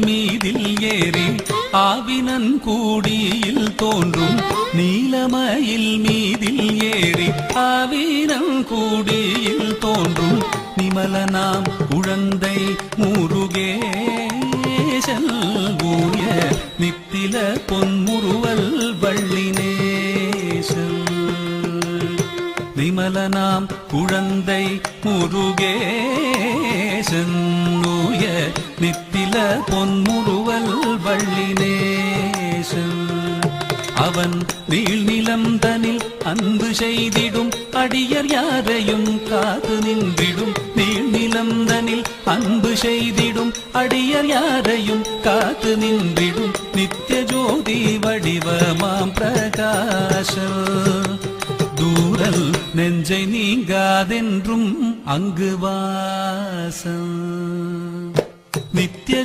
மீதில் ஏறி ஆவினன் கூடியில் தோன்றும் நீலமயில் மீதில் ஏறி ஆவினன் கூடியில் தோன்றும் நிமலனாம் குழந்தை முருகேசன் ஊய நித்தில பொன்முறுவல் வள்ளினேசன் விமலனாம் குழந்தை முருகேசன் ஊய நித்தில பொன்முறுவல் வள்ளினேசன் அவன் நீள்நிலம் தனில் அன்பு செய்திடும் அடியர் யாரையும் காத்து நின்றிடும் நீள்நிலம் தனில் அன்பு செய்திடும் அடியர் யாரையும் காத்து நின்றிடும் நித்திய ஜோதி வடிவமாம் பிரகாச தூரல் நெஞ்சை நீங்காதென்றும் அங்கு வாசம் நித்திய